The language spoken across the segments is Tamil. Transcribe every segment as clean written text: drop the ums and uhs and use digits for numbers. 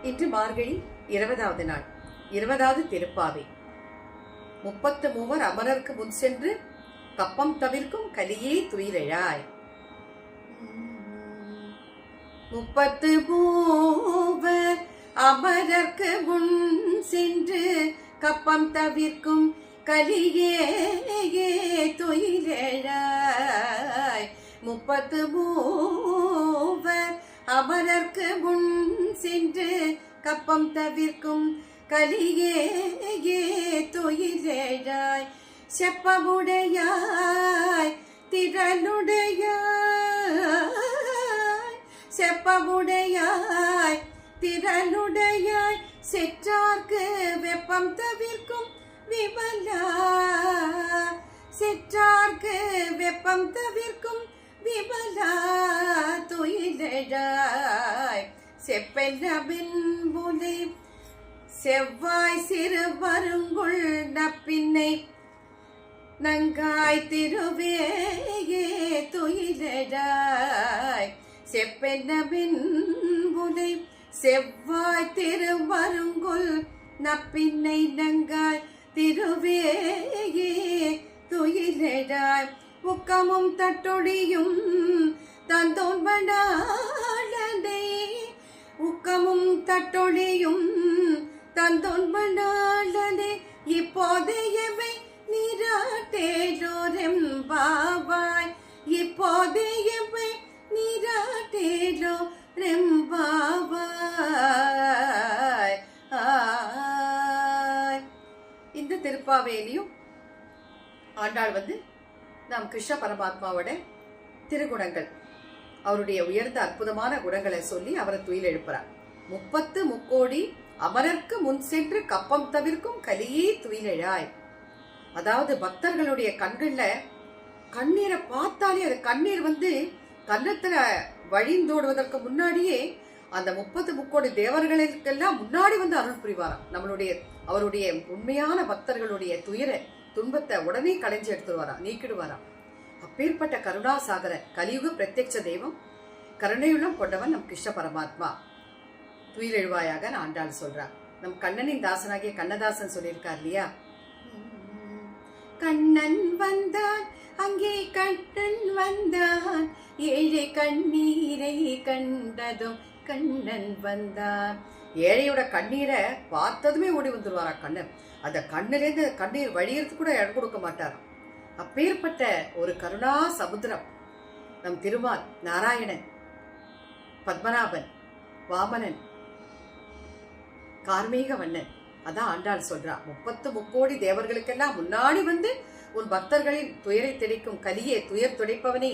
இன்று மார்கழி 20வது நாள், 20வது திருப்பாவை. 33 அமரர்க்கு முன் சென்று கப்பம் தவிர்க்கும் கலியே துயிலெழாய். 33 அமரர்க்கு முன் சென்று கப்பம் தவிர்க்கும் கலியே துயிலெழாய். 33 அமரர்க்கு முன் சென்று கப்பம் தவிர்க்கும் கலியே துயிலெழாய். செப்பமுடையாய் திரளுடையாய், செப்பமுடையாய் திரளுடையாய், செற்றார்க்கு வெப்பம் தவிர்க்கும் விமலா, செற்றார்க்கு வெப்பம் தவிர்க்கும் விமலா துயிலெழாய். செப்பென்றபின் புலை செவ்வாய் சிறு வருங்குள் நப்பின்னை நங்காய் திருவேயே துயிலெழாய். செப்பென்றபின் புலை செவ்வாய் திருவருங்குள் நப்பின்னை நங்காய் திருவேயே துயிலெழாய். உக்கமும் தட்டொழியும் தந்தோன்பனாளனை, உக்கமும் தட்டொழியும் தந்தோன்பனாளனை, இப்போதையவை நீராட்டேலோரெம்பாவாய், இப்போதையவை நீராட்டேலோரெம்பாவாய். இந்த திருப்பாவையிலையும் ஆண்டாள் நாம் கிருஷ்ண பரமாத்மாவோட திருகுணங்கள், அவருடைய உயர்ந்த அற்புதமான குணங்களை சொல்லி அவரை துயில் எழுப்புறார். 33 அமரர்க்கு முன் சென்று கப்பம் தவிர்க்கும் கலியே துயிலெழாய். அதாவது பக்தர்களுடைய கண்கள்ல கண்ணீரை பார்த்தாலே அது கண்ணீர் கன்னத்துல வழிந்தோடுவதற்கு முன்னாடியே அந்த 33 தேவர்களுக்கெல்லாம் முன்னாடி அருள் புரிவாராம். அவருடைய உண்மையான பக்தர்களுடைய துயர துன்பத்தை உடனே களைஞ்சு எடுத்துருவாராம், நீக்கிடுவாராம். அப்பேற்பட்ட கருணாசாகர கலியுக பிரத்யட்ச தெய்வம், கருணையுள்ளம் கொண்டவன் நம் கிருஷ்ண பரமாத்மா. துயிலெழுவாயாக ஆண்டாள் சொல்றார். நம் கண்ணனின் தாசனாகிய கண்ணதாசன் சொல்லியிருக்கார் இல்லையா, கண்ணன் வந்தான் அங்கே கண்ணன் வந்தான், ஏழை கண்ணீரை கண்டதும் கண்ணன் வந்தான். ஏழையோட கண்ணீரை பார்த்ததுமே ஓடி வந்துருவாரா கண்ணன். அந்த கண்ணிலேருந்து கண்ணீர் வழியறது கூட இடம் கொடுக்க மாட்டாராம். அப்பேற்பட்ட ஒரு கருணா சமுத்திரம் நம் திருமால், நாராயணன், பத்மநாபன், வாமனன், கார்மீக வண்ணன். அதான் ஆண்டாள் சொல்றா, 33 தேவர்களுக்கெல்லாம் முன்னாடி உன் பக்தர்களின் துயரை திளைக்கும் கலியே, துயர் துடைப்பவனே,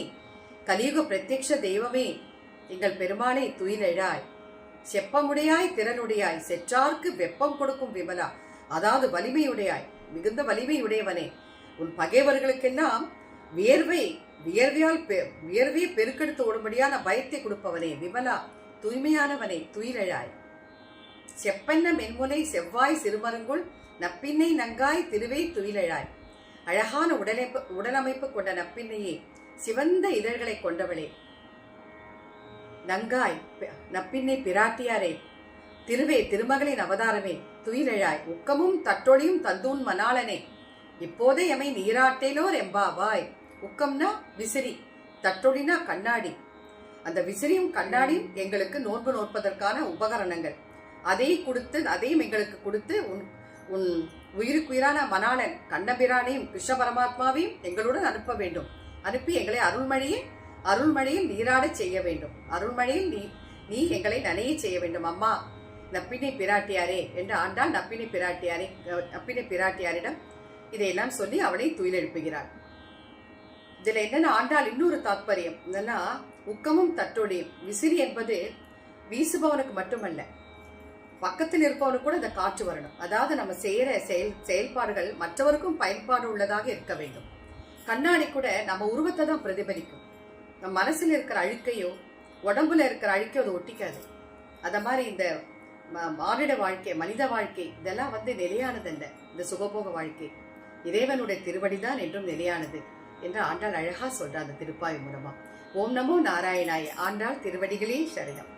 கலியுக பிரத்யக்ஷ தெய்வமே, எங்கள் பெருமானை துயிலெழாய். செப்பமுடையாய் திறனுடையாய், செற்றார்க்கு வெப்பம் கொடுக்கும் விமலா, அதாவது வலிமையுடையாய், மிகுந்த வலிமையுடையவனே, உன் பகைவர்களுக்கெல்லாம் வியர்வையை பெருக்கெடுத்து ஓடும்படியான பயத்தை கொடுப்பவனே, விமலா தூய்மையானவனே, துயிலெழாய். செப்பென்ன மென்முனை செவ்வாய் சிறுமருங்குள் நப்பின்னை நங்காய் திருவே துயிலெழாய். அழகான உடலமைப்பு கொண்ட நப்பின்னையே, சிவந்த இதழ்களை கொண்டவளே, நங்காய் நப்பின்னை பிராட்டியாரே, திருவே திருமகளின் அவதாரமே, துயிலெழாய். உக்கமும் தட்டொழியும் தந்தூன் மணாளனே, இப்போதே எமை நீராட்டேலோர் எம்பாவாய். உக்கம்னா விசிறி, தட்டொழினா கண்ணாடி. அந்த விசிறியும் கண்ணாடியும் எங்களுக்கு நோன்பு நோற்பதற்கான உபகரணங்கள். அதையும் எங்களுக்கு கொடுத்து உன் உயிருக்குயிரான மணாளன் கண்ணபிரானையும் கிருஷ்ண பரமாத்மாவையும் எங்களுடன் அனுப்ப வேண்டும். அனுப்பி எங்களை அருள்மழையில் நீராட செய்ய வேண்டும். அருள்மழையில் நீ எங்களை நனைய செய்ய வேண்டும் அம்மா நப்பினை பிராட்டியாரே என்று ஆண்டாள் நப்பினை பிராட்டியாரிடம் இதையெல்லாம் சொல்லி அவளை துயில் எழுப்புகிறாள். இதுல என்னன்னா ஆண்டாள் இன்னொரு தாத்பரியம் என்னன்னா, உக்கமும் தட்டொழியும், விசிறி என்பது வீசுபவனுக்கு மட்டுமல்ல, பக்கத்தில் இருப்பவனுக்கு கூட இந்த காற்று வரணும். அதாவது நம்ம செய்யற செயல்பாடுகள் மற்றவருக்கும் பயன்பாடு உள்ளதாக இருக்க வேண்டும். கண்ணாடி கூட நம்ம உருவத்தை தான் பிரதிபலிக்கும். நம்ம மனசுல இருக்கிற அழுக்கையோ உடம்புல இருக்கிற அழுக்கையோ அது ஒட்டிக்காது. அத மாதிரி இந்த மானிட வாழ்க்கை, மனித வாழ்க்கை இதெல்லாம் நிலையானது அல்ல. இந்த சுகபோக வாழ்க்கை இறைவனுடைய திருவடிதான் என்றும் நிலையானது என்று ஆண்டாள் அழகா சொல்றார் அந்த திருப்பாவை மூலமா. ஓம் நமோ நாராயணாய. ஆண்டாள் திருவடிகளே சரணம்.